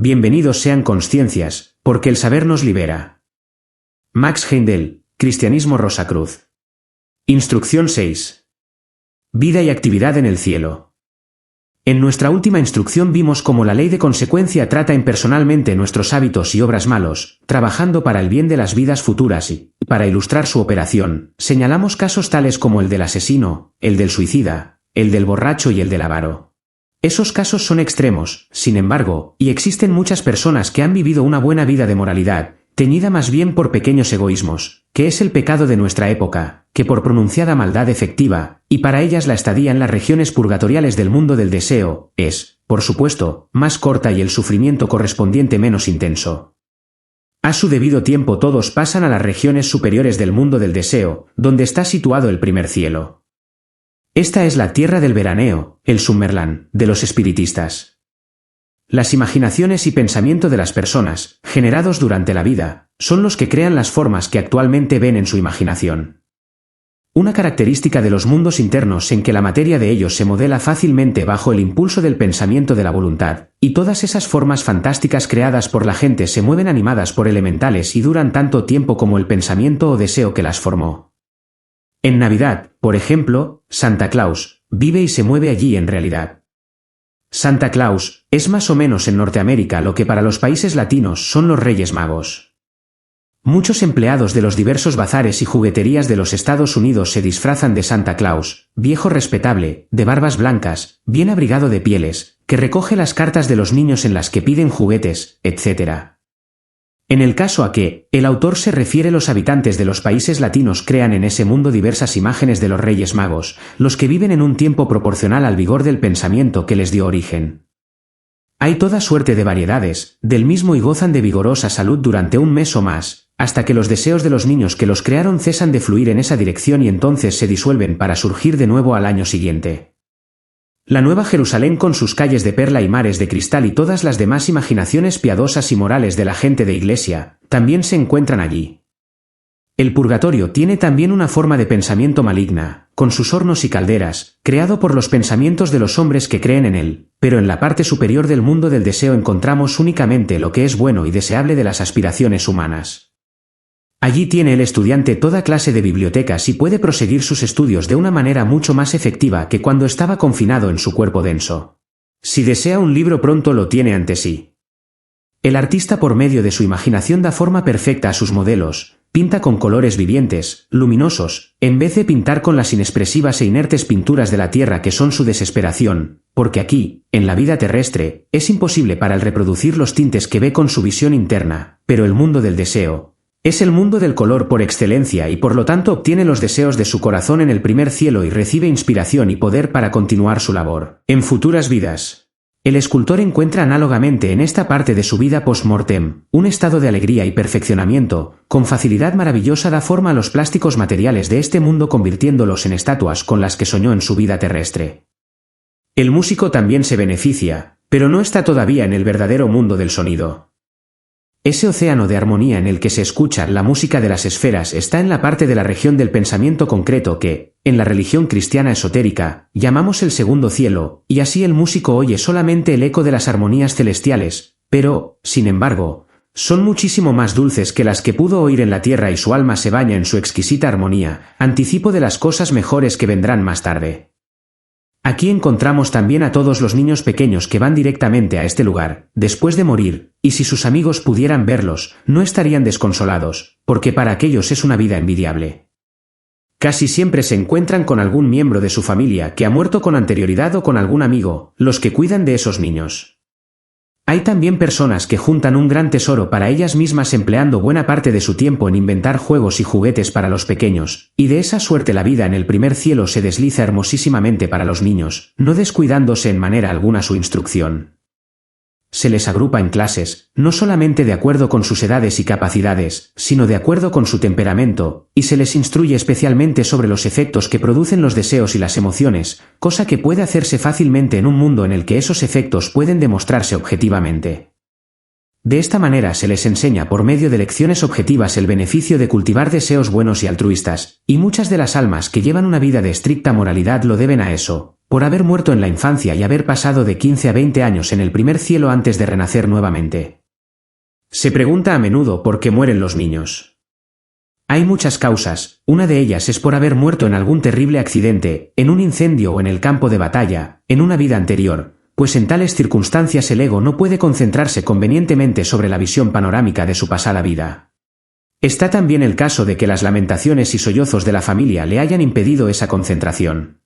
Bienvenidos sean conciencias, porque el saber nos libera. Max Heindel, Cristianismo Rosacruz. Instrucción 6. Vida y actividad en el cielo. En nuestra última instrucción vimos cómo la ley de consecuencia trata impersonalmente nuestros hábitos y obras malos, trabajando para el bien de las vidas futuras y, para ilustrar su operación, señalamos casos tales como el del asesino, el del suicida, el del borracho y el del avaro. Esos casos son extremos, sin embargo, y existen muchas personas que han vivido una buena vida de moralidad, teñida más bien por pequeños egoísmos, que es el pecado de nuestra época, que por pronunciada maldad efectiva, y para ellas la estadía en las regiones purgatoriales del mundo del deseo, es, por supuesto, más corta y el sufrimiento correspondiente menos intenso. A su debido tiempo todos pasan a las regiones superiores del mundo del deseo, donde está situado el primer cielo. Esta es la tierra del veraneo, el Summerland, de los espiritistas. Las imaginaciones y pensamiento de las personas, generados durante la vida, son los que crean las formas que actualmente ven en su imaginación. Una característica de los mundos internos en que la materia de ellos se modela fácilmente bajo el impulso del pensamiento de la voluntad, y todas esas formas fantásticas creadas por la gente se mueven animadas por elementales y duran tanto tiempo como el pensamiento o deseo que las formó. En Navidad, por ejemplo, Santa Claus vive y se mueve allí en realidad. Santa Claus es más o menos en Norteamérica lo que para los países latinos son los Reyes Magos. Muchos empleados de los diversos bazares y jugueterías de los Estados Unidos se disfrazan de Santa Claus, viejo respetable, de barbas blancas, bien abrigado de pieles, que recoge las cartas de los niños en las que piden juguetes, etc. En el caso a que el autor se refiere, los habitantes de los países latinos crean en ese mundo diversas imágenes de los Reyes Magos, los que viven en un tiempo proporcional al vigor del pensamiento que les dio origen. Hay toda suerte de variedades, del mismo y gozan de vigorosa salud durante un mes o más, hasta que los deseos de los niños que los crearon cesan de fluir en esa dirección y entonces se disuelven para surgir de nuevo al año siguiente. La Nueva Jerusalén con sus calles de perla y mares de cristal y todas las demás imaginaciones piadosas y morales de la gente de iglesia, también se encuentran allí. El purgatorio tiene también una forma de pensamiento maligna, con sus hornos y calderas, creado por los pensamientos de los hombres que creen en él, pero en la parte superior del mundo del deseo encontramos únicamente lo que es bueno y deseable de las aspiraciones humanas. Allí tiene el estudiante toda clase de bibliotecas y puede proseguir sus estudios de una manera mucho más efectiva que cuando estaba confinado en su cuerpo denso. Si desea un libro pronto lo tiene ante sí. El artista por medio de su imaginación da forma perfecta a sus modelos, pinta con colores vivientes, luminosos, en vez de pintar con las inexpresivas e inertes pinturas de la tierra que son su desesperación, porque aquí, en la vida terrestre, es imposible para él reproducir los tintes que ve con su visión interna, pero el mundo del deseo es el mundo del color por excelencia y por lo tanto obtiene los deseos de su corazón en el primer cielo y recibe inspiración y poder para continuar su labor en futuras vidas. El escultor encuentra análogamente en esta parte de su vida post-mortem un estado de alegría y perfeccionamiento, con facilidad maravillosa da forma a los plásticos materiales de este mundo convirtiéndolos en estatuas con las que soñó en su vida terrestre. El músico también se beneficia, pero no está todavía en el verdadero mundo del sonido. Ese océano de armonía en el que se escucha la música de las esferas está en la parte de la región del pensamiento concreto que, en la religión cristiana esotérica, llamamos el segundo cielo, y así el músico oye solamente el eco de las armonías celestiales, pero, sin embargo, son muchísimo más dulces que las que pudo oír en la tierra y su alma se baña en su exquisita armonía, anticipo de las cosas mejores que vendrán más tarde. Aquí encontramos también a todos los niños pequeños que van directamente a este lugar, después de morir, y si sus amigos pudieran verlos, no estarían desconsolados, porque para aquellos es una vida envidiable. Casi siempre se encuentran con algún miembro de su familia que ha muerto con anterioridad o con algún amigo, los que cuidan de esos niños. Hay también personas que juntan un gran tesoro para ellas mismas empleando buena parte de su tiempo en inventar juegos y juguetes para los pequeños, y de esa suerte la vida en el primer cielo se desliza hermosísimamente para los niños, no descuidándose en manera alguna su instrucción. Se les agrupa en clases, no solamente de acuerdo con sus edades y capacidades, sino de acuerdo con su temperamento, y se les instruye especialmente sobre los efectos que producen los deseos y las emociones, cosa que puede hacerse fácilmente en un mundo en el que esos efectos pueden demostrarse objetivamente. De esta manera se les enseña por medio de lecciones objetivas el beneficio de cultivar deseos buenos y altruistas, y muchas de las almas que llevan una vida de estricta moralidad lo deben a eso, por haber muerto en la infancia y haber pasado de 15 a 20 años en el primer cielo antes de renacer nuevamente. Se pregunta a menudo por qué mueren los niños. Hay muchas causas, una de ellas es por haber muerto en algún terrible accidente, en un incendio o en el campo de batalla, en una vida anterior, pues en tales circunstancias el ego no puede concentrarse convenientemente sobre la visión panorámica de su pasada vida. Está también el caso de que las lamentaciones y sollozos de la familia le hayan impedido esa concentración.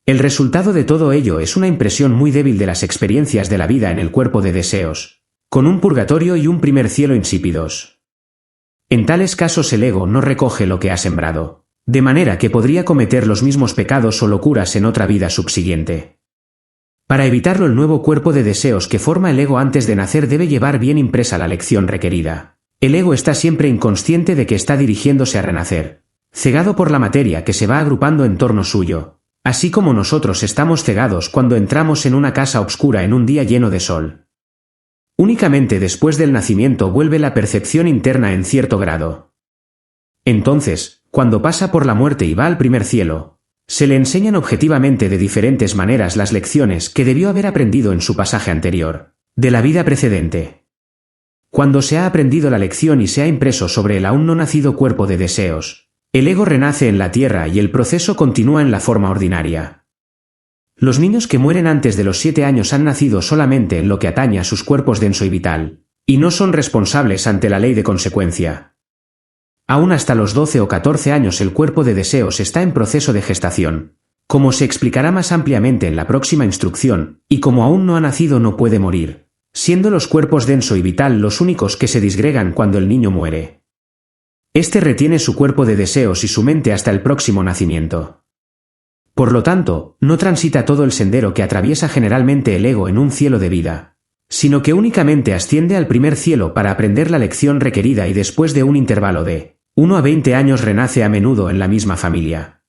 El resultado de todo ello es una impresión muy débil de las experiencias de la vida en el cuerpo de deseos, con un purgatorio y un primer cielo insípidos. En tales casos el ego no recoge lo que ha sembrado, de manera que podría cometer los mismos pecados o locuras en otra vida subsiguiente. Para evitarlo, el nuevo cuerpo de deseos que forma el ego antes de nacer debe llevar bien impresa la lección requerida. El ego está siempre inconsciente de que está dirigiéndose a renacer, cegado por la materia que se va agrupando en torno suyo, así como nosotros estamos cegados cuando entramos en una casa oscura en un día lleno de sol. Únicamente después del nacimiento vuelve la percepción interna en cierto grado. Entonces, cuando pasa por la muerte y va al primer cielo, se le enseñan objetivamente de diferentes maneras las lecciones que debió haber aprendido en su pasaje anterior, de la vida precedente. Cuando se ha aprendido la lección y se ha impreso sobre el aún no nacido cuerpo de deseos, el ego renace en la tierra y el proceso continúa en la forma ordinaria. Los niños que mueren antes de los 7 años han nacido solamente en lo que atañe a sus cuerpos denso y vital, y no son responsables ante la ley de consecuencia. Aún hasta los 12 o 14 años el cuerpo de deseos está en proceso de gestación, como se explicará más ampliamente en la próxima instrucción, y como aún no ha nacido no puede morir, siendo los cuerpos denso y vital los únicos que se disgregan cuando el niño muere. Este retiene su cuerpo de deseos y su mente hasta el próximo nacimiento. Por lo tanto, no transita todo el sendero que atraviesa generalmente el ego en un cielo de vida, sino que únicamente asciende al primer cielo para aprender la lección requerida y después de un intervalo de 1 a 20 años renace a menudo en la misma familia.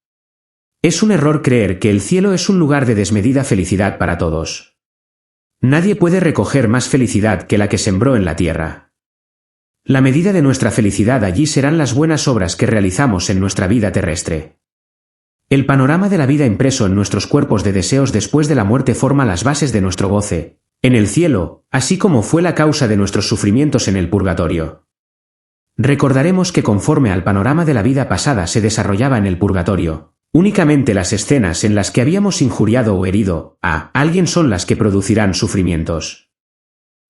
Es un error creer que el cielo es un lugar de desmedida felicidad para todos. Nadie puede recoger más felicidad que la que sembró en la tierra. La medida de nuestra felicidad allí serán las buenas obras que realizamos en nuestra vida terrestre. El panorama de la vida impreso en nuestros cuerpos de deseos después de la muerte forma las bases de nuestro goce, en el cielo, así como fue la causa de nuestros sufrimientos en el purgatorio. Recordaremos que conforme al panorama de la vida pasada se desarrollaba en el purgatorio, únicamente las escenas en las que habíamos injuriado o herido a alguien son las que producirán sufrimientos.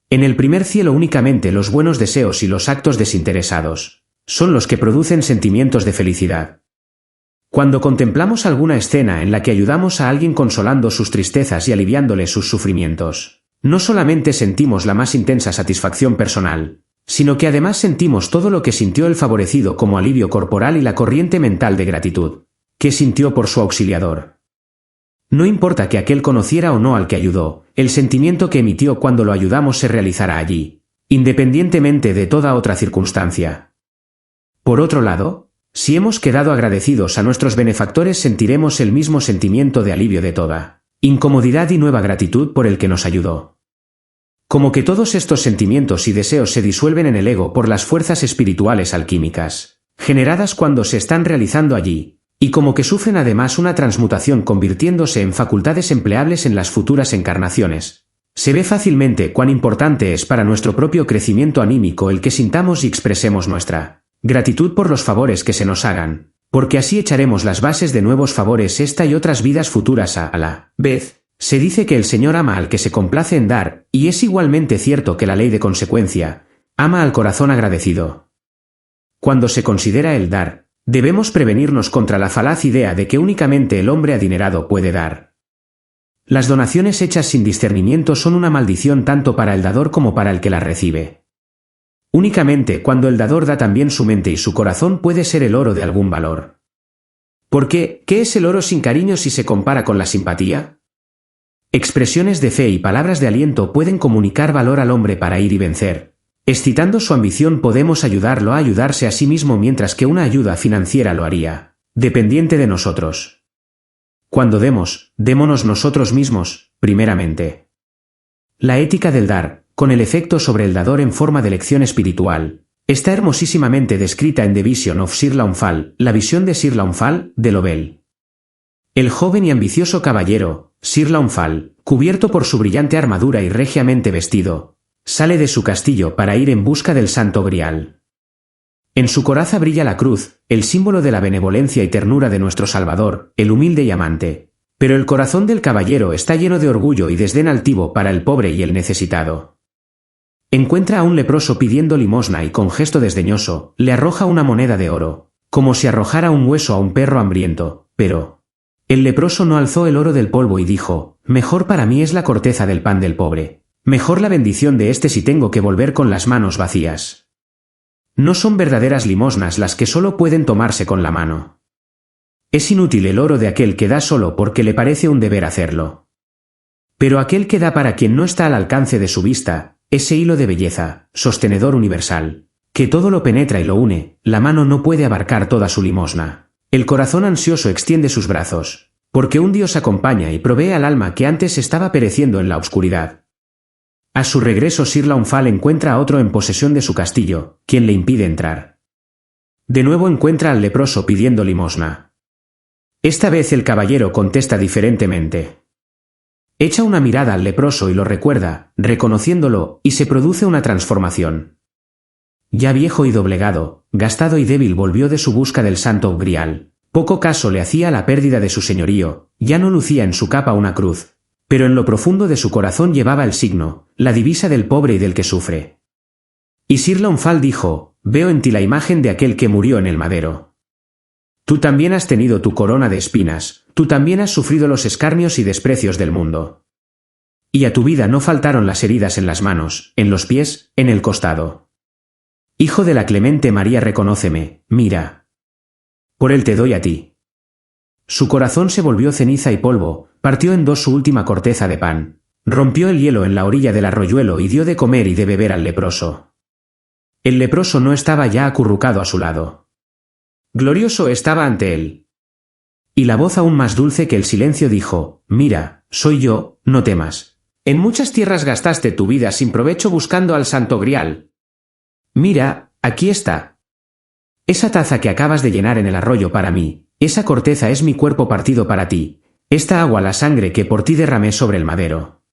En el primer cielo únicamente los buenos deseos y los actos desinteresados son los que producen sentimientos de felicidad. Cuando contemplamos alguna escena en la que ayudamos a alguien consolando sus tristezas y aliviándole sus sufrimientos, no solamente sentimos la más intensa satisfacción personal, sino que además sentimos todo lo que sintió el favorecido como alivio corporal y la corriente mental de gratitud que sintió por su auxiliador. No importa que aquel conociera o no al que ayudó, el sentimiento que emitió cuando lo ayudamos se realizará allí, independientemente de toda otra circunstancia. Por otro lado, si hemos quedado agradecidos a nuestros benefactores sentiremos el mismo sentimiento de alivio de toda incomodidad y nueva gratitud por el que nos ayudó. Como que todos estos sentimientos y deseos se disuelven en el ego por las fuerzas espirituales alquímicas, generadas cuando se están realizando allí, y como que sufren además una transmutación convirtiéndose en facultades empleables en las futuras encarnaciones. Se ve fácilmente cuán importante es para nuestro propio crecimiento anímico el que sintamos y expresemos nuestra gratitud por los favores que se nos hagan, porque así echaremos las bases de nuevos favores esta y otras vidas futuras a la vez. Se dice que el Señor ama al que se complace en dar, y es igualmente cierto que la ley de consecuencia ama al corazón agradecido. Cuando se considera el dar, debemos prevenirnos contra la falaz idea de que únicamente el hombre adinerado puede dar. Las donaciones hechas sin discernimiento son una maldición tanto para el dador como para el que las recibe. Únicamente cuando el dador da también su mente y su corazón puede ser el oro de algún valor. ¿Por qué? ¿Qué es el oro sin cariño si se compara con la simpatía? Expresiones de fe y palabras de aliento pueden comunicar valor al hombre para ir y vencer. Excitando su ambición podemos ayudarlo a ayudarse a sí mismo mientras que una ayuda financiera lo haría, dependiente de nosotros. Cuando demos, démonos nosotros mismos, primeramente. La ética del dar, con el efecto sobre el dador en forma de lección espiritual, está hermosísimamente descrita en The Vision of Sir Launfal, la visión de Sir Launfal, de Lovell. El joven y ambicioso caballero, Sir Launfal, cubierto por su brillante armadura y regiamente vestido, sale de su castillo para ir en busca del Santo Grial. En su coraza brilla la cruz, el símbolo de la benevolencia y ternura de nuestro Salvador, el humilde y amante. Pero el corazón del caballero está lleno de orgullo y desdén altivo para el pobre y el necesitado. Encuentra a un leproso pidiendo limosna y con gesto desdeñoso, le arroja una moneda de oro, como si arrojara un hueso a un perro hambriento, pero el leproso no alzó el oro del polvo y dijo: mejor para mí es la corteza del pan del pobre, mejor la bendición de éste si tengo que volver con las manos vacías. No son verdaderas limosnas las que solo pueden tomarse con la mano. Es inútil el oro de aquel que da solo porque le parece un deber hacerlo. Pero aquel que da para quien no está al alcance de su vista, ese hilo de belleza, sostenedor universal, que todo lo penetra y lo une, la mano no puede abarcar toda su limosna. El corazón ansioso extiende sus brazos, porque un Dios acompaña y provee al alma que antes estaba pereciendo en la oscuridad. A su regreso Sir Launfal encuentra a otro en posesión de su castillo, quien le impide entrar. De nuevo encuentra al leproso pidiendo limosna. Esta vez el caballero contesta diferentemente. Echa una mirada al leproso y lo recuerda, reconociéndolo, y se produce una transformación. Ya viejo y doblegado, gastado y débil volvió de su busca del Santo Grial. Poco caso le hacía a la pérdida de su señorío, ya no lucía en su capa una cruz, pero en lo profundo de su corazón llevaba el signo, la divisa del pobre y del que sufre. Y Sir Launfal dijo: veo en ti la imagen de aquel que murió en el madero. Tú también has tenido tu corona de espinas, tú también has sufrido los escarnios y desprecios del mundo. Y a tu vida no faltaron las heridas en las manos, en los pies, en el costado. Hijo de la clemente María, reconóceme, mira. Por él te doy a ti. Su corazón se volvió ceniza y polvo, partió en dos su última corteza de pan, rompió el hielo en la orilla del arroyuelo y dio de comer y de beber al leproso. El leproso no estaba ya acurrucado a su lado. Glorioso estaba ante él. Y la voz aún más dulce que el silencio dijo: mira, soy yo, no temas. En muchas tierras gastaste tu vida sin provecho buscando al Santo Grial. Mira, aquí está. Esa taza que acabas de llenar en el arroyo para mí, esa corteza es mi cuerpo partido para ti, esta agua la sangre que por ti derramé sobre el madero.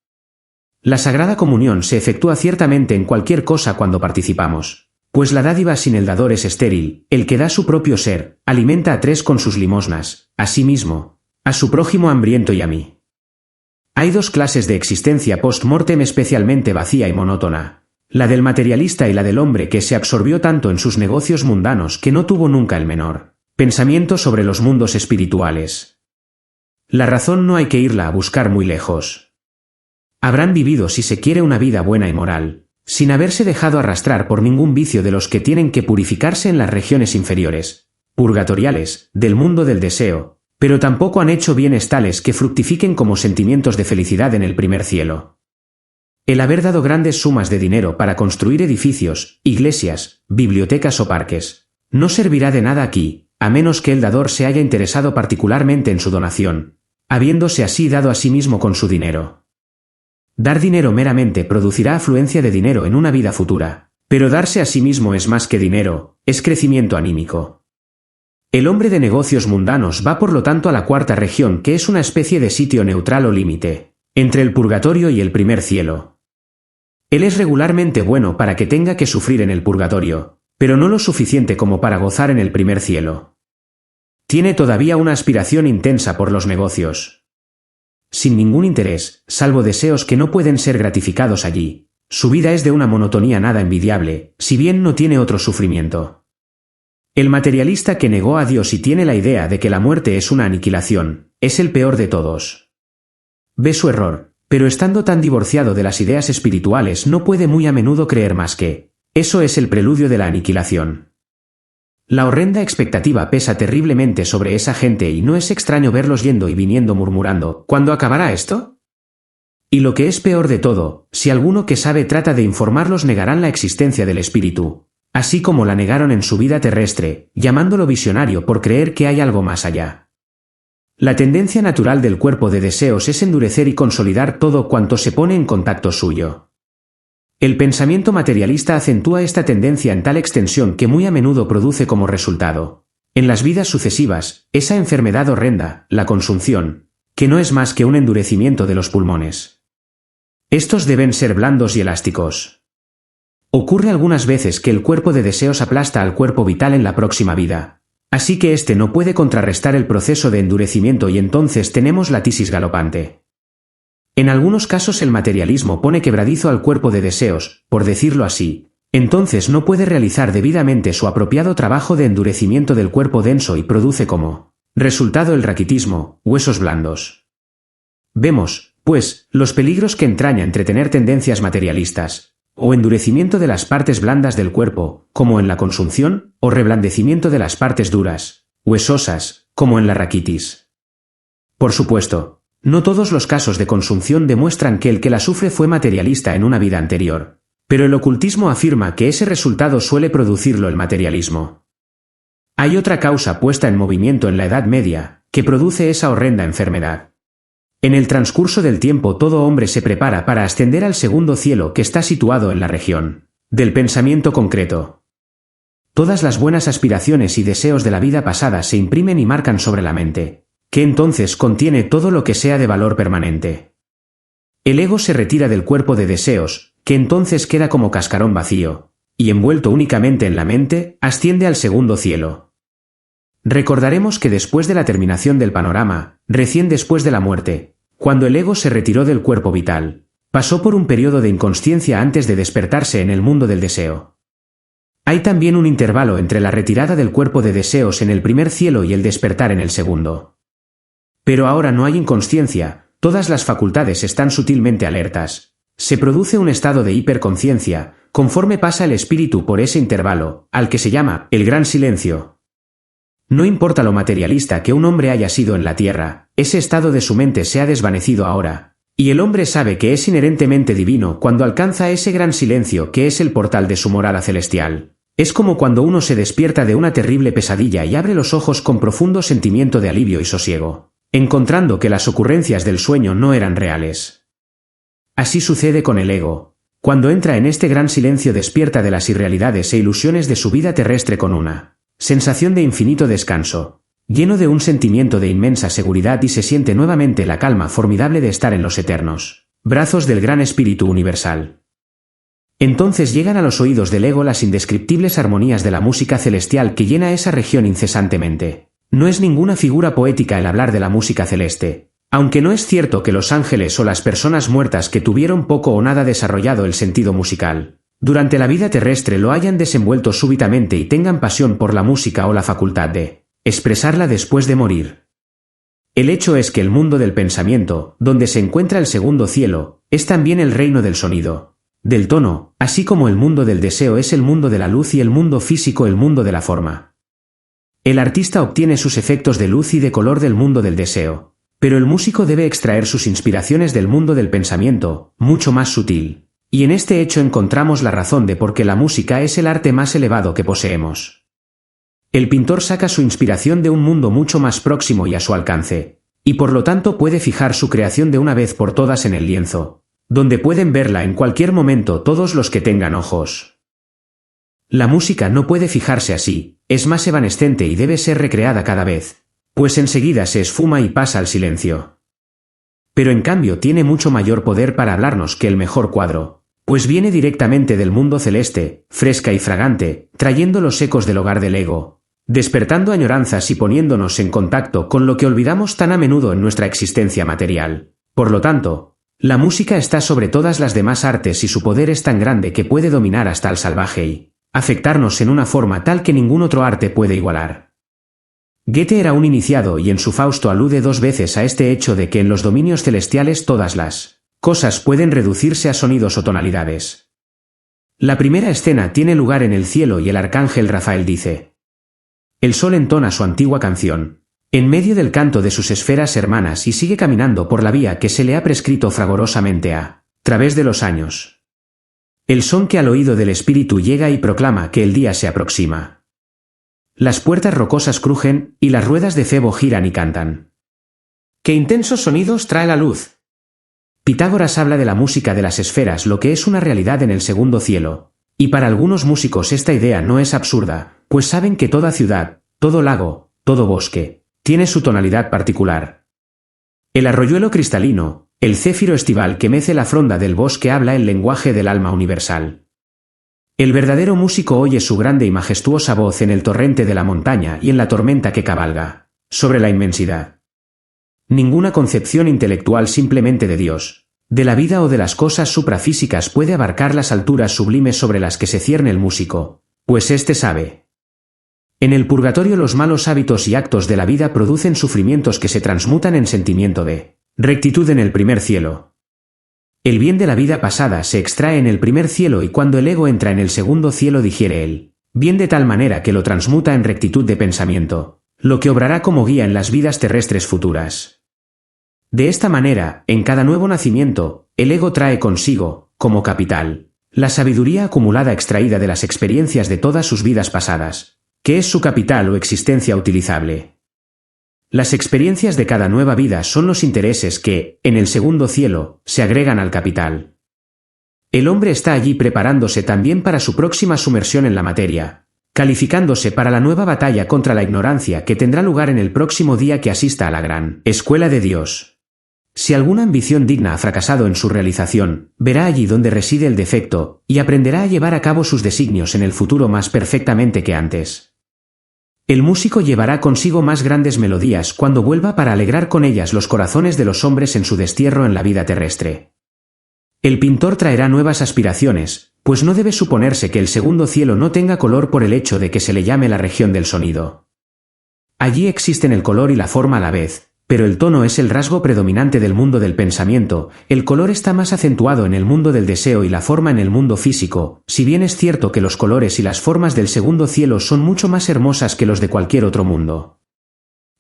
La Sagrada Comunión se efectúa ciertamente en cualquier cosa cuando participamos. Pues la dádiva sin el dador es estéril, el que da su propio ser, alimenta a tres con sus limosnas, a sí mismo, a su prójimo hambriento y a mí. Hay dos clases de existencia post-mortem especialmente vacía y monótona, la del materialista y la del hombre que se absorbió tanto en sus negocios mundanos que no tuvo nunca el menor pensamiento sobre los mundos espirituales. La razón no hay que irla a buscar muy lejos. Habrán vivido, si se quiere, una vida buena y moral, sin haberse dejado arrastrar por ningún vicio de los que tienen que purificarse en las regiones inferiores, purgatoriales, del mundo del deseo, pero tampoco han hecho bienes tales que fructifiquen como sentimientos de felicidad en el primer cielo. El haber dado grandes sumas de dinero para construir edificios, iglesias, bibliotecas o parques, no servirá de nada aquí, a menos que el dador se haya interesado particularmente en su donación, habiéndose así dado a sí mismo con su dinero. Dar dinero meramente producirá afluencia de dinero en una vida futura, pero darse a sí mismo es más que dinero, es crecimiento anímico. El hombre de negocios mundanos va por lo tanto a la cuarta región, que es una especie de sitio neutral o límite, entre el purgatorio y el primer cielo. Él es regularmente bueno para que tenga que sufrir en el purgatorio, pero no lo suficiente como para gozar en el primer cielo. Tiene todavía una aspiración intensa por los negocios. Sin ningún interés, salvo deseos que no pueden ser gratificados allí, su vida es de una monotonía nada envidiable, si bien no tiene otro sufrimiento. El materialista que negó a Dios y tiene la idea de que la muerte es una aniquilación, es el peor de todos. Ve su error, pero estando tan divorciado de las ideas espirituales no puede muy a menudo creer más que eso es el preludio de la aniquilación. La horrenda expectativa pesa terriblemente sobre esa gente y no es extraño verlos yendo y viniendo murmurando: ¿cuándo acabará esto? Y lo que es peor de todo, si alguno que sabe trata de informarlos negarán la existencia del espíritu, así como la negaron en su vida terrestre, llamándolo visionario por creer que hay algo más allá. La tendencia natural del cuerpo de deseos es endurecer y consolidar todo cuanto se pone en contacto suyo. El pensamiento materialista acentúa esta tendencia en tal extensión que muy a menudo produce como resultado En las vidas sucesivas, esa enfermedad horrenda, la consunción, que no es más que un endurecimiento de los pulmones. Estos deben ser blandos y elásticos. Ocurre algunas veces que el cuerpo de deseos aplasta al cuerpo vital en la próxima vida, así que éste no puede contrarrestar el proceso de endurecimiento y entonces tenemos la tisis galopante. En algunos casos el materialismo pone quebradizo al cuerpo de deseos, por decirlo así, entonces no puede realizar debidamente su apropiado trabajo de endurecimiento del cuerpo denso y produce como resultado el raquitismo, huesos blandos. Vemos, pues, los peligros que entraña entretener tendencias materialistas, o endurecimiento de las partes blandas del cuerpo, como en la consunción, o reblandecimiento de las partes duras, huesosas, como en la raquitis. Por supuesto, no todos los casos de consunción demuestran que el que la sufre fue materialista en una vida anterior, pero el ocultismo afirma que ese resultado suele producirlo el materialismo. Hay otra causa puesta en movimiento en la Edad Media, que produce esa horrenda enfermedad. En el transcurso del tiempo todo hombre se prepara para ascender al segundo cielo que está situado en la región del pensamiento concreto. Todas las buenas aspiraciones y deseos de la vida pasada se imprimen y marcan sobre la mente, que entonces contiene todo lo que sea de valor permanente. El ego se retira del cuerpo de deseos, que entonces queda como cascarón vacío, y envuelto únicamente en la mente, asciende al segundo cielo. Recordaremos que después de la terminación del panorama, recién después de la muerte, cuando el ego se retiró del cuerpo vital, pasó por un periodo de inconsciencia antes de despertarse en el mundo del deseo. Hay también un intervalo entre la retirada del cuerpo de deseos en el primer cielo y el despertar en el segundo. Pero ahora no hay inconsciencia, todas las facultades están sutilmente alertas. Se produce un estado de hiperconciencia, conforme pasa el espíritu por ese intervalo, al que se llama el gran silencio. No importa lo materialista que un hombre haya sido en la tierra, ese estado de su mente se ha desvanecido ahora, y el hombre sabe que es inherentemente divino cuando alcanza ese gran silencio que es el portal de su morada celestial. Es como cuando uno se despierta de una terrible pesadilla y abre los ojos con profundo sentimiento de alivio y sosiego, encontrando que las ocurrencias del sueño no eran reales. Así sucede con el ego. Cuando entra en este gran silencio despierta de las irrealidades e ilusiones de su vida terrestre con una sensación de infinito descanso, lleno de un sentimiento de inmensa seguridad y se siente nuevamente la calma formidable de estar en los eternos brazos del gran espíritu universal. Entonces llegan a los oídos del ego las indescriptibles armonías de la música celestial que llena esa región incesantemente. No es ninguna figura poética el hablar de la música celeste, aunque no es cierto que los ángeles o las personas muertas que tuvieron poco o nada desarrollado el sentido musical, durante la vida terrestre lo hayan desenvuelto súbitamente y tengan pasión por la música o la facultad de expresarla después de morir. El hecho es que el mundo del pensamiento, donde se encuentra el segundo cielo, es también el reino del sonido, del tono, así como el mundo del deseo es el mundo de la luz y el mundo físico el mundo de la forma. El artista obtiene sus efectos de luz y de color del mundo del deseo, pero el músico debe extraer sus inspiraciones del mundo del pensamiento, mucho más sutil. Y en este hecho encontramos la razón de por qué la música es el arte más elevado que poseemos. El pintor saca su inspiración de un mundo mucho más próximo y a su alcance, y por lo tanto puede fijar su creación de una vez por todas en el lienzo, donde pueden verla en cualquier momento todos los que tengan ojos. La música no puede fijarse así, es más evanescente y debe ser recreada cada vez, pues enseguida se esfuma y pasa al silencio. Pero en cambio tiene mucho mayor poder para hablarnos que el mejor cuadro, pues viene directamente del mundo celeste, fresca y fragante, trayendo los ecos del hogar del ego, despertando añoranzas y poniéndonos en contacto con lo que olvidamos tan a menudo en nuestra existencia material. Por lo tanto, la música está sobre todas las demás artes y su poder es tan grande que puede dominar hasta al salvaje y afectarnos en una forma tal que ningún otro arte puede igualar. Goethe era un iniciado y en su Fausto alude 2 veces a este hecho de que en los dominios celestiales todas las cosas pueden reducirse a sonidos o tonalidades. La primera escena tiene lugar en el cielo y el arcángel Rafael dice: el sol entona su antigua canción, en medio del canto de sus esferas hermanas y sigue caminando por la vía que se le ha prescrito fragorosamente a través de los años. El son que al oído del espíritu llega y proclama que el día se aproxima. Las puertas rocosas crujen y las ruedas de Febo giran y cantan. ¡Qué intensos sonidos trae la luz! Pitágoras habla de la música de las esferas, lo que es una realidad en el segundo cielo, y para algunos músicos esta idea no es absurda, pues saben que toda ciudad, todo lago, todo bosque, tiene su tonalidad particular. El arroyuelo cristalino, el céfiro estival que mece la fronda del bosque habla el lenguaje del alma universal. El verdadero músico oye su grande y majestuosa voz en el torrente de la montaña y en la tormenta que cabalga sobre la inmensidad. Ninguna concepción intelectual simplemente de Dios, de la vida o de las cosas suprafísicas puede abarcar las alturas sublimes sobre las que se cierne el músico, pues éste sabe. En el purgatorio los malos hábitos y actos de la vida producen sufrimientos que se transmutan en sentimiento de rectitud en el primer cielo. El bien de la vida pasada se extrae en el primer cielo y cuando el ego entra en el segundo cielo digiere el bien de tal manera que lo transmuta en rectitud de pensamiento, lo que obrará como guía en las vidas terrestres futuras. De esta manera, en cada nuevo nacimiento, el ego trae consigo, como capital, la sabiduría acumulada extraída de las experiencias de todas sus vidas pasadas, que es su capital o existencia utilizable. Las experiencias de cada nueva vida son los intereses que, en el segundo cielo, se agregan al capital. El hombre está allí preparándose también para su próxima sumersión en la materia, calificándose para la nueva batalla contra la ignorancia que tendrá lugar en el próximo día que asista a la gran escuela de Dios. Si alguna ambición digna ha fracasado en su realización, verá allí donde reside el defecto, y aprenderá a llevar a cabo sus designios en el futuro más perfectamente que antes. El músico llevará consigo más grandes melodías cuando vuelva para alegrar con ellas los corazones de los hombres en su destierro en la vida terrestre. El pintor traerá nuevas aspiraciones, pues no debe suponerse que el segundo cielo no tenga color por el hecho de que se le llame la región del sonido. Allí existen el color y la forma a la vez, pero el tono es el rasgo predominante del mundo del pensamiento, el color está más acentuado en el mundo del deseo y la forma en el mundo físico, si bien es cierto que los colores y las formas del segundo cielo son mucho más hermosas que los de cualquier otro mundo.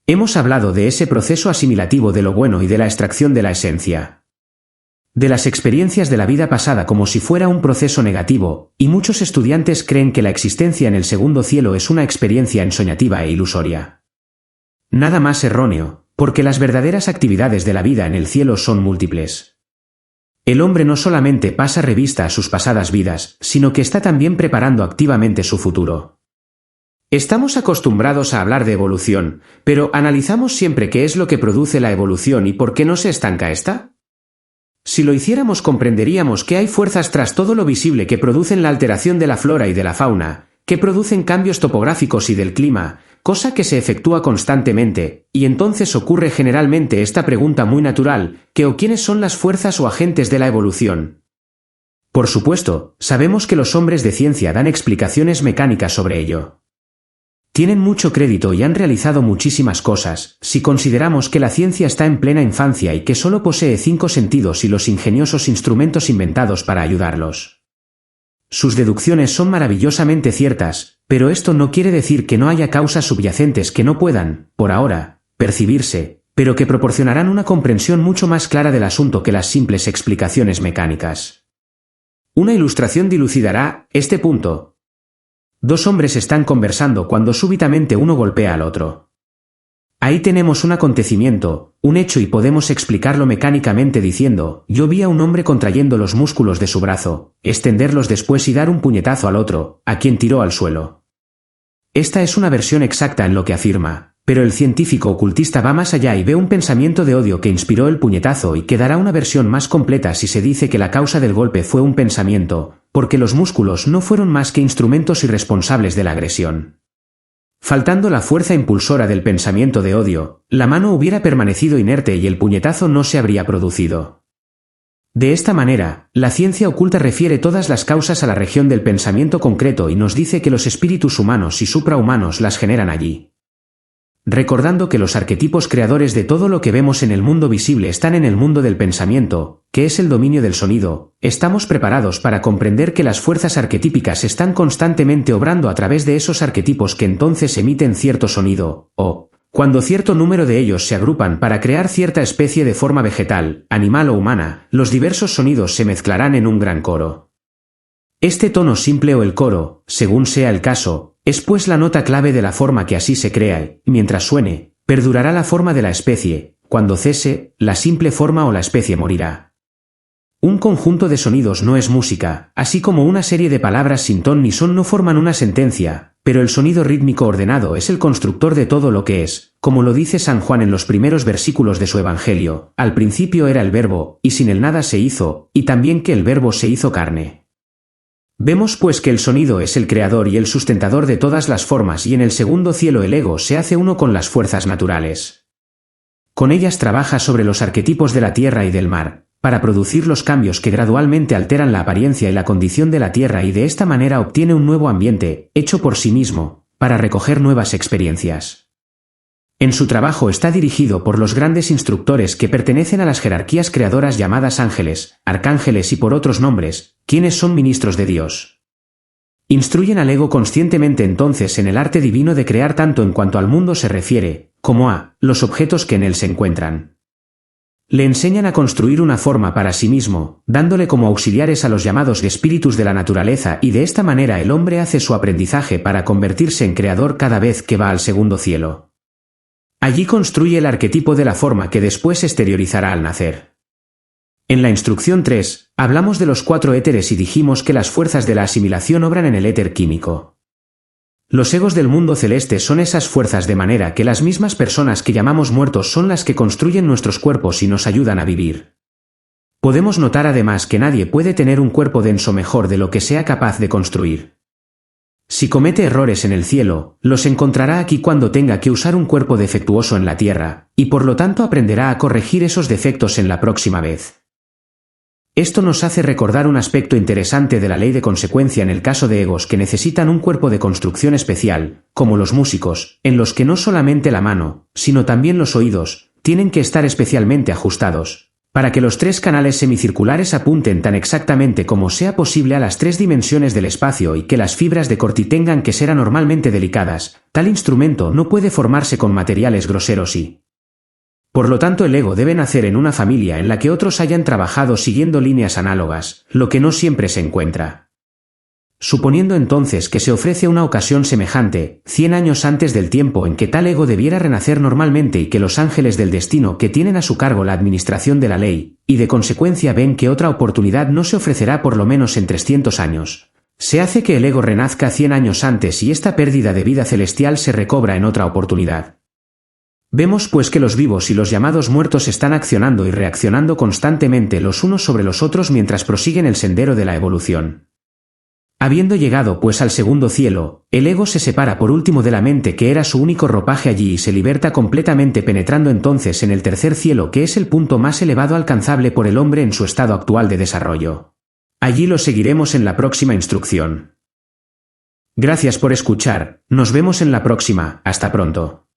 Hemos hablado de ese proceso asimilativo de lo bueno y de la extracción de la esencia. De las experiencias de la vida pasada como si fuera un proceso negativo, y muchos estudiantes creen que la existencia en el segundo cielo es una experiencia ensoñativa e ilusoria. Nada más erróneo, porque las verdaderas actividades de la vida en el cielo son múltiples. El hombre no solamente pasa revista a sus pasadas vidas, sino que está también preparando activamente su futuro. Estamos acostumbrados a hablar de evolución, pero ¿analizamos siempre qué es lo que produce la evolución y por qué no se estanca esta? Si lo hiciéramos comprenderíamos que hay fuerzas tras todo lo visible que producen la alteración de la flora y de la fauna, que producen cambios topográficos y del clima, cosa que se efectúa constantemente, y entonces ocurre generalmente esta pregunta muy natural, ¿qué o quiénes son las fuerzas o agentes de la evolución? Por supuesto, sabemos que los hombres de ciencia dan explicaciones mecánicas sobre ello. Tienen mucho crédito y han realizado muchísimas cosas, si consideramos que la ciencia está en plena infancia y que solo posee 5 sentidos y los ingeniosos instrumentos inventados para ayudarlos. Sus deducciones son maravillosamente ciertas, pero esto no quiere decir que no haya causas subyacentes que no puedan, por ahora, percibirse, pero que proporcionarán una comprensión mucho más clara del asunto que las simples explicaciones mecánicas. Una ilustración dilucidará este punto. 2 hombres están conversando cuando súbitamente uno golpea al otro. Ahí tenemos un acontecimiento, un hecho y podemos explicarlo mecánicamente diciendo, yo vi a un hombre contrayendo los músculos de su brazo, extenderlos después y dar un puñetazo al otro, a quien tiró al suelo. Esta es una versión exacta en lo que afirma, pero el científico ocultista va más allá y ve un pensamiento de odio que inspiró el puñetazo y que dará una versión más completa si se dice que la causa del golpe fue un pensamiento, porque los músculos no fueron más que instrumentos irresponsables de la agresión. Faltando la fuerza impulsora del pensamiento de odio, la mano hubiera permanecido inerte y el puñetazo no se habría producido. De esta manera, la ciencia oculta refiere todas las causas a la región del pensamiento concreto y nos dice que los espíritus humanos y suprahumanos las generan allí. Recordando que los arquetipos creadores de todo lo que vemos en el mundo visible están en el mundo del pensamiento, que es el dominio del sonido, estamos preparados para comprender que las fuerzas arquetípicas están constantemente obrando a través de esos arquetipos que entonces emiten cierto sonido, o, cuando cierto número de ellos se agrupan para crear cierta especie de forma vegetal, animal o humana, los diversos sonidos se mezclarán en un gran coro. Este tono simple o el coro, según sea el caso, es pues la nota clave de la forma que así se crea y, mientras suene, perdurará la forma de la especie, cuando cese, la simple forma o la especie morirá. Un conjunto de sonidos no es música, así como una serie de palabras sin ton ni son no forman una sentencia, pero el sonido rítmico ordenado es el constructor de todo lo que es, como lo dice San Juan en los primeros versículos de su Evangelio: al principio era el Verbo, y sin él nada se hizo, y también que el Verbo se hizo carne. Vemos pues que el sonido es el creador y el sustentador de todas las formas, y en el segundo cielo el ego se hace uno con las fuerzas naturales. Con ellas trabaja sobre los arquetipos de la tierra y del mar, para producir los cambios que gradualmente alteran la apariencia y la condición de la tierra, y de esta manera obtiene un nuevo ambiente, hecho por sí mismo, para recoger nuevas experiencias. En su trabajo está dirigido por los grandes instructores que pertenecen a las jerarquías creadoras llamadas ángeles, arcángeles y por otros nombres, quienes son ministros de Dios. Instruyen al ego conscientemente entonces en el arte divino de crear, tanto en cuanto al mundo se refiere, como a los objetos que en él se encuentran. Le enseñan a construir una forma para sí mismo, dándole como auxiliares a los llamados espíritus de la naturaleza, y de esta manera el hombre hace su aprendizaje para convertirse en creador cada vez que va al segundo cielo. Allí construye el arquetipo de la forma que después exteriorizará al nacer. En la instrucción 3, hablamos de los 4 éteres y dijimos que las fuerzas de la asimilación obran en el éter químico. Los egos del mundo celeste son esas fuerzas, de manera que las mismas personas que llamamos muertos son las que construyen nuestros cuerpos y nos ayudan a vivir. Podemos notar además que nadie puede tener un cuerpo denso mejor de lo que sea capaz de construir. Si comete errores en el cielo, los encontrará aquí cuando tenga que usar un cuerpo defectuoso en la tierra, y por lo tanto aprenderá a corregir esos defectos en la próxima vez. Esto nos hace recordar un aspecto interesante de la ley de consecuencia en el caso de egos que necesitan un cuerpo de construcción especial, como los músicos, en los que no solamente la mano, sino también los oídos, tienen que estar especialmente ajustados, para que los 3 canales semicirculares apunten tan exactamente como sea posible a las 3 dimensiones del espacio, y que las fibras de corti tengan que ser anormalmente delicadas. Tal instrumento no puede formarse con materiales groseros y, por lo tanto, el ego debe nacer en una familia en la que otros hayan trabajado siguiendo líneas análogas, lo que no siempre se encuentra. Suponiendo entonces que se ofrece una ocasión semejante, 100 años antes del tiempo en que tal ego debiera renacer normalmente, y que los ángeles del destino que tienen a su cargo la administración de la ley, y de consecuencia ven que otra oportunidad no se ofrecerá por lo menos en 300 años, se hace que el ego renazca 100 años antes, y esta pérdida de vida celestial se recobra en otra oportunidad. Vemos pues que los vivos y los llamados muertos están accionando y reaccionando constantemente los unos sobre los otros mientras prosiguen el sendero de la evolución. Habiendo llegado pues al segundo cielo, el ego se separa por último de la mente, que era su único ropaje allí, y se liberta completamente, penetrando entonces en el tercer cielo, que es el punto más elevado alcanzable por el hombre en su estado actual de desarrollo. Allí lo seguiremos en la próxima instrucción. Gracias por escuchar, nos vemos en la próxima, hasta pronto.